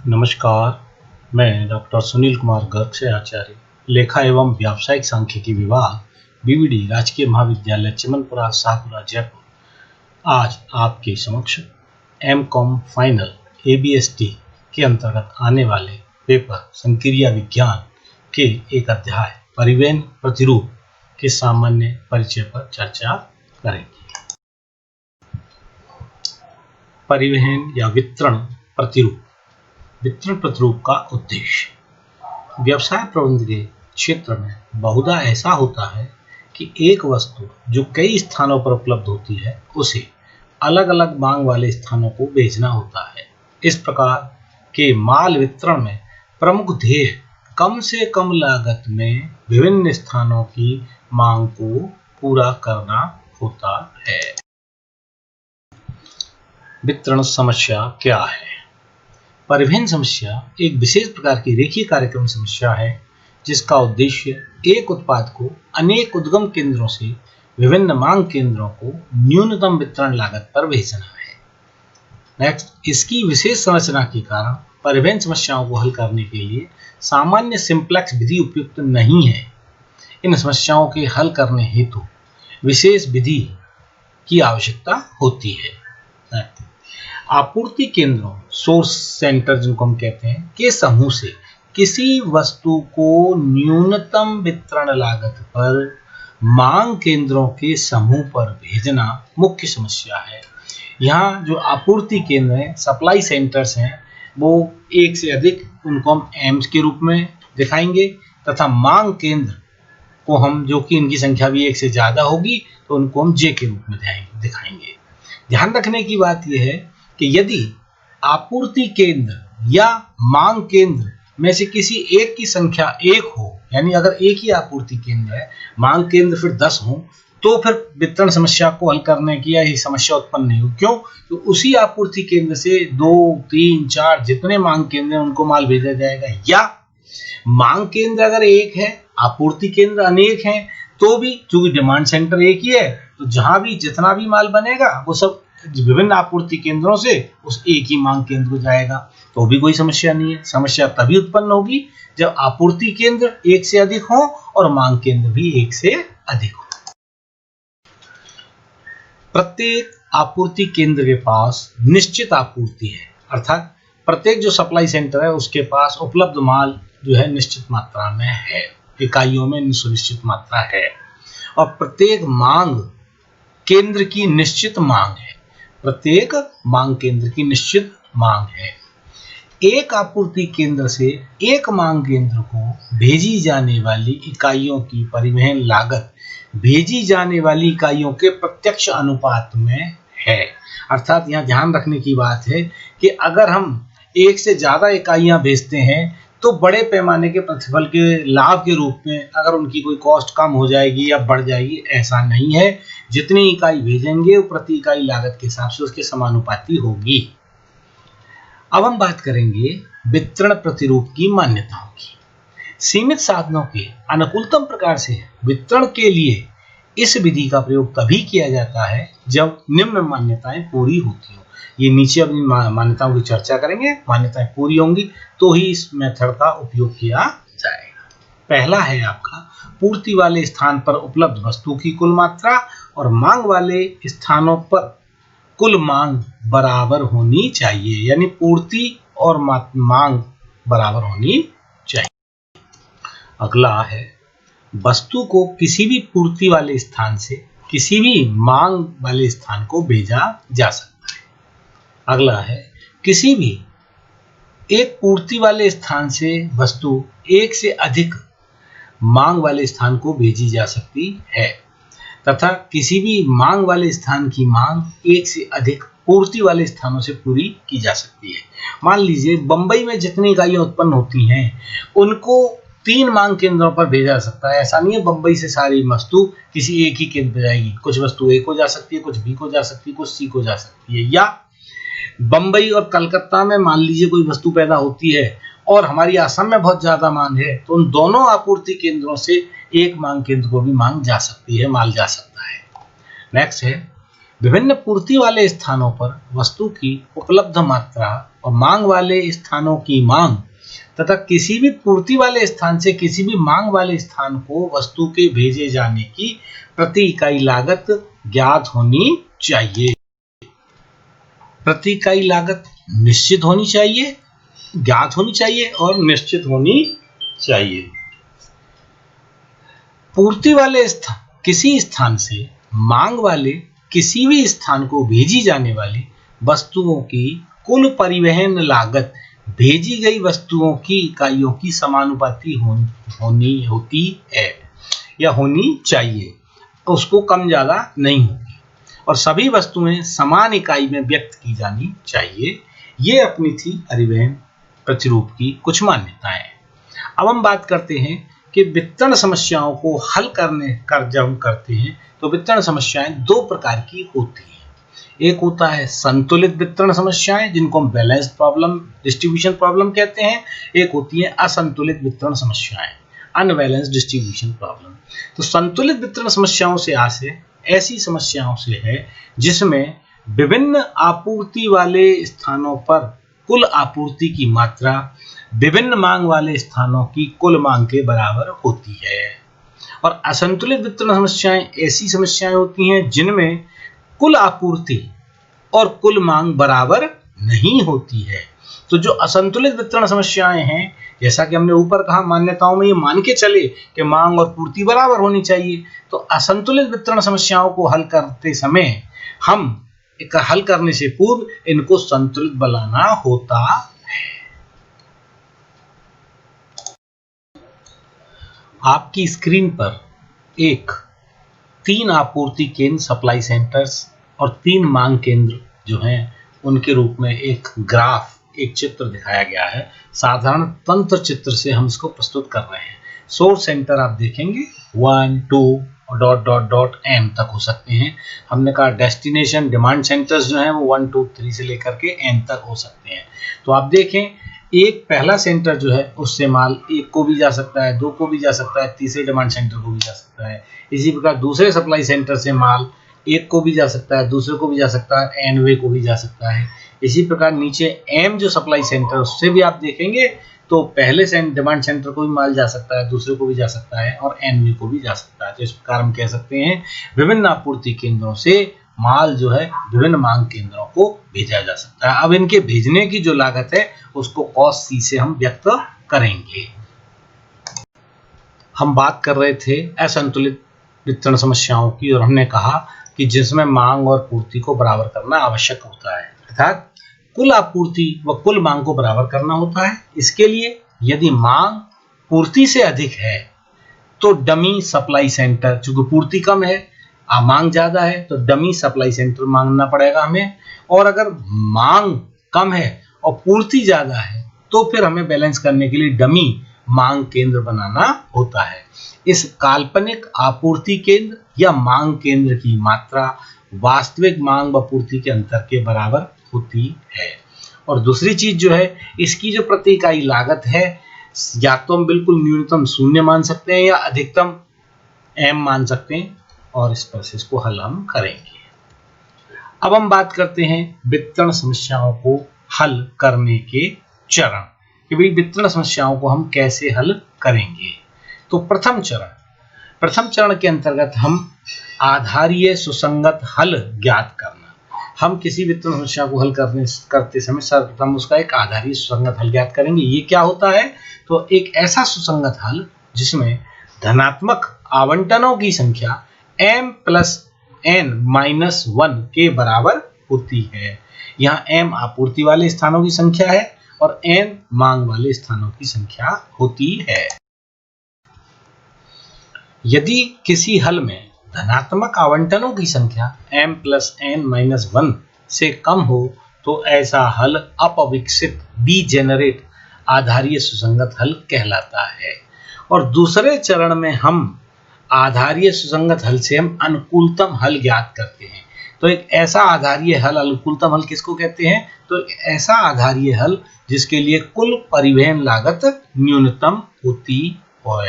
नमस्कार, मैं डॉक्टर सुनील कुमार गर्ग से आचार्य, लेखा एवं व्यावसायिक सांख्यिकी विभाग, बीवीडी, राजकीय महाविद्यालय चिमनपुरा, शाहपुरा, जयपुर। आज आपके समक्ष एमकॉम फाइनल एबीएसटी के अंतर्गत आने वाले पेपर संक्रिया विज्ञान के एक अध्याय परिवहन प्रतिरूप के सामान्य परिचय पर चर्चा करेंगे। परिवहन या वितरण प्रतिरूप। वितरण प्रतिरूप का उद्देश्य व्यवसाय प्रबंधन के क्षेत्र में बहुधा ऐसा होता है कि एक वस्तु जो कई स्थानों पर उपलब्ध होती है उसे अलग अलग मांग वाले स्थानों को भेजना होता है। इस प्रकार के माल वितरण में प्रमुख ध्येय कम से कम लागत में विभिन्न स्थानों की मांग को पूरा करना होता है। वितरण समस्या क्या है? परिवहन समस्या एक विशेष प्रकार की रेखीय कार्यक्रम समस्या है जिसका उद्देश्य एक उत्पाद को अनेक उद्गम केंद्रों से विभिन्न मांग केंद्रों को न्यूनतम वितरण लागत पर भेजना है। नेक्स्ट, इसकी विशेष संरचना के कारण परिवहन समस्याओं को हल करने के लिए सामान्य सिंप्लेक्स विधि उपयुक्त नहीं है। इन समस्याओं के हल करने हेतु विशेष विधि की आवश्यकता होती है। आपूर्ति केंद्रों, सोर्स सेंटर जिनको हम कहते हैं, के समूह से किसी वस्तु को न्यूनतम वितरण लागत पर मांग केंद्रों के समूह पर भेजना मुख्य समस्या है। यहाँ जो आपूर्ति केंद्र हैं, सप्लाई सेंटर्स हैं, वो एक से अधिक, उनको हम एम्स के रूप में दिखाएंगे, तथा मांग केंद्र को हम, जो कि इनकी संख्या भी एक से ज़्यादा होगी, तो उनको हम जे के रूप में दिखाएंगे। ध्यान रखने की बात यह है कि यदि आपूर्ति केंद्र या मांग केंद्र में से किसी एक की संख्या 1 हो, यानी अगर एक ही आपूर्ति केंद्र है, मांग केंद्र फिर 10 हो, तो फिर वितरण समस्या को हल करने की यह समस्या उत्पन्न नहीं हो। क्यों? तो उसी आपूर्ति केंद्र से 2, 3, 4 जितने मांग केंद्र हैं उनको माल भेजा जाएगा। या मांग केंद्र अगर एक है, आपूर्ति केंद्र अनेक हैं, तो भी चूंकि डिमांड सेंटर एक ही है, तो जहां भी जितना भी माल बनेगा वो सब विभिन्न आपूर्ति केंद्रों से उस एक ही मांग केंद्र को जाएगा, तो भी कोई समस्या नहीं है। समस्या तभी उत्पन्न होगी जब आपूर्ति केंद्र एक से अधिक हो और मांग केंद्र भी एक से अधिक हो। प्रत्येक आपूर्ति केंद्र के पास निश्चित आपूर्ति है, अर्थात प्रत्येक जो सप्लाई सेंटर है उसके पास उपलब्ध माल जो है निश्चित मात्रा में है, इकाइयों में सुनिश्चित मात्रा है, और प्रत्येक मांग केंद्र की निश्चित मांग है। प्रत्येक मांग केंद्र की निश्चित मांग है। एक आपूर्ति केंद्र से एक मांग केंद्र को भेजी जाने वाली इकाइयों की परिवहन लागत भेजी जाने वाली इकाइयों के प्रत्यक्ष अनुपात में है। अर्थात यहाँ ध्यान रखने की बात है कि अगर हम एक से ज़्यादा इकाइयाँ भेजते हैं तो बड़े पैमाने के प्रतिफल के लाभ के रूप में अगर उनकी कोई कॉस्ट कम हो जाएगी या बढ़ जाएगी, ऐसा नहीं है। जितनी इकाई भेजेंगे वो प्रति इकाई लागत के हिसाब से उसके समानुपाती होगी। अब हम बात करेंगे वितरण प्रतिरूप की मान्यताओं की। सीमित साधनों के अनुकूलतम प्रकार से वितरण के लिए इस विधि का प्रयोग तभी किया जाता है जब निम्न मान्यताएं पूरी होती हो। ये नीचे अपनी मान्यताओं की चर्चा करेंगे। मान्यताएं पूरी होंगी तो ही इस मेथड का उपयोग किया जाएगा। पहला है आपका, पूर्ति वाले स्थान पर उपलब्ध वस्तु की कुल मात्रा और मांग वाले स्थानों पर कुल मांग बराबर होनी चाहिए, यानी पूर्ति और मांग बराबर होनी चाहिए। अगला है, वस्तु को किसी भी पूर्ति वाले स्थान से किसी भी मांग वाले स्थान को भेजा जा सकता है। अगला है, किसी भी एक पूर्ति वाले स्थान से वस्तु एक से अधिक मांग वाले स्थान को भेजी जा सकती है, तथा किसी भी मांग वाले स्थान की मांग एक से अधिक पूर्ति वाले स्थानों से पूरी की जा सकती है। मान लीजिए बंबई में जितनी इकाइयाँ उत्पन्न होती हैं उनको 3 मांग केंद्रों पर भेजा जा सकता है। ऐसा नहीं है बंबई से सारी वस्तु किसी एक ही केंद्र पर जाएगी। कुछ वस्तु ए को जा सकती है, कुछ बी को जा सकती है, कुछ सी को जा सकती है। या बंबई और कलकत्ता में मान लीजिए कोई वस्तु पैदा होती है और हमारी असम में बहुत ज्यादा मांग है, तो उन दोनों आपूर्ति केंद्रों से एक मांग केंद्र को भी मांग जा सकती है, माल जा सकता है। नेक्स्ट है, विभिन्न पूर्ति वाले स्थानों पर वस्तु की उपलब्ध मात्रा और मांग वाले स्थानों की मांग तथा किसी भी पूर्ति वाले स्थान से किसी भी मांग वाले स्थान को वस्तु के भेजे जाने की प्रति इकाई लागत ज्ञात होनी चाहिए। प्रति इकाई लागत निश्चित होनी चाहिए, ज्ञात होनी चाहिए और निश्चित होनी चाहिए। पूर्ति वाले किसी स्थान से मांग वाले किसी भी स्थान को भेजी जाने वाली वस्तुओं की कुल परिवहन लागत भेजी गई वस्तुओं की इकाइयों की समानुपाती होनी होती है या होनी चाहिए, उसको कम ज़्यादा नहीं होगी और सभी वस्तुएं समान इकाई में व्यक्त की जानी चाहिए। ये अपनी थी परिवहन प्रतिरूप की कुछ मान्यताएं। अब हम बात करते हैं कि वितरण समस्याओं को हल जब हम करते हैं तो वितरण समस्याएं दो प्रकार की होती हैं। एक होता है संतुलित वितरण समस्याएं जिनको हम बैलेंस्ड प्रॉब्लम डिस्ट्रीब्यूशन प्रॉब्लम कहते हैं। एक होती है असंतुलित वितरण समस्याएं, अनबैलेंस्ड डिस्ट्रीब्यूशन प्रॉब्लम। तो संतुलित वितरण समस्याओं से ऐसी समस्याओं से है जिसमें विभिन्न आपूर्ति वाले स्थानों पर कुल आपूर्ति की मात्रा विभिन्न मांग वाले स्थानों की कुल मांग के बराबर होती है। और असंतुलित वितरण समस्याएं ऐसी समस्याएं होती हैं जिनमें कुल आपूर्ति और कुल मांग बराबर नहीं होती है। तो जो असंतुलित वितरण समस्याएं हैं, जैसा कि हमने ऊपर कहा, मान्यताओं में ये मान के चले कि मांग और पूर्ति बराबर होनी चाहिए। तो असंतुलित वितरण समस्याओं को हल करते समय हम हल करने से पूर्व इनको संतुलित बनाना होता है। आपकी स्क्रीन पर एक 3 आपूर्ति केंद्र सप्लाई सेंटर्स और 3 मांग केंद्र जो हैं उनके रूप में एक ग्राफ, एक चित्र दिखाया गया है। साधारण तंत्र चित्र से हम इसको प्रस्तुत कर रहे हैं। सोर्स सेंटर आप देखेंगे 1, 2 और ... m तक हो सकते हैं। हमने कहा डेस्टिनेशन डिमांड सेंटर्स जो हैं वो 1, 2, 3 से लेकर के n तक हो सकते हैं। तो आप देखें, एक पहला सेंटर जो है उससे माल 1 को भी जा सकता है, 2 को भी जा सकता है, तीसरे डिमांड सेंटर को भी जा सकता है। इसी प्रकार दूसरे सप्लाई सेंटर से माल 1 को भी जा सकता है, दूसरे को भी जा सकता है, nवे को भी जा सकता है। इसी प्रकार नीचे m जो सप्लाई सेंटर उससे भी आप देखेंगे तो पहले डिमांड सेंटर को भी माल जा सकता है, दूसरे को भी जा सकता है और nवे को भी जा सकता है। तो इस प्रकार हम कह सकते हैं विभिन्न आपूर्ति केंद्रों से माल जो है विभिन्न मांग केंद्रों को भेजा जा सकता है। अब इनके भेजने की जो लागत है उसको कॉस्ट सी से हम व्यक्त करेंगे। हम बात कर रहे थे असंतुलित वितरण समस्याओं की और हमने कहा कि जिसमें मांग और पूर्ति को बराबर करना आवश्यक होता है, अर्थात कुल आपूर्ति व कुल मांग को बराबर करना होता है। इसके लिए यदि मांग पूर्ति से अधिक है तो डमी सप्लाई सेंटर, चूंकि पूर्ति कम है मांग ज्यादा है तो डमी सप्लाई सेंटर मांगना पड़ेगा हमें। और अगर मांग कम है और पूर्ति ज्यादा है तो फिर हमें बैलेंस करने के लिए डमी मांग केंद्र बनाना होता है। इस काल्पनिक आपूर्ति केंद्र या मांग केंद्र की मात्रा वास्तविक मांग व पूर्ति के अंतर के बराबर होती है। और दूसरी चीज जो है, इसकी जो प्रति इकाई लागत है या तो हम बिल्कुल न्यूनतम 0 मान सकते हैं या अधिकतम m मान सकते हैं और इस प्रोसेस को हल हम करेंगे। अब हम बात करते हैं वितरण समस्याओं को हल करने के चरण कि भाई वितरण समस्याओं को हम कैसे हल करेंगे। तो प्रथम चरण के अंतर्गत हम आधारीय सुसंगत हल ज्ञात करना। हम किसी वितरण समस्या को हल करते समय सर्वप्रथम उसका एक आधारीय सुसंगत हल ज्ञात करेंगे। ये क्या होता है? तो एक ऐसा सुसंगत हल जिसमें धनात्मक आवंटनों की संख्या m + n-1 के बराबर होती है। यहाँ m आपूर्ति वाले स्थानों की संख्या है और n मांग वाले स्थानों की संख्या होती है। यदि किसी हल में धनात्मक आवंटनों की संख्या m + n-1 से कम हो तो ऐसा हल अपविकसित डीजेनरेट आधारीय सुसंगत हल कहलाता है। और दूसरे चरण में हम आधारीय सुसंगत हल से हम अनुकूलतम हल ज्ञात करते हैं। तो एक ऐसा आधारीय हल, अनुकूलतम हल किसको कहते हैं? तो ऐसा आधारीय हल जिसके लिए कुल परिवहन लागत न्यूनतम होती है।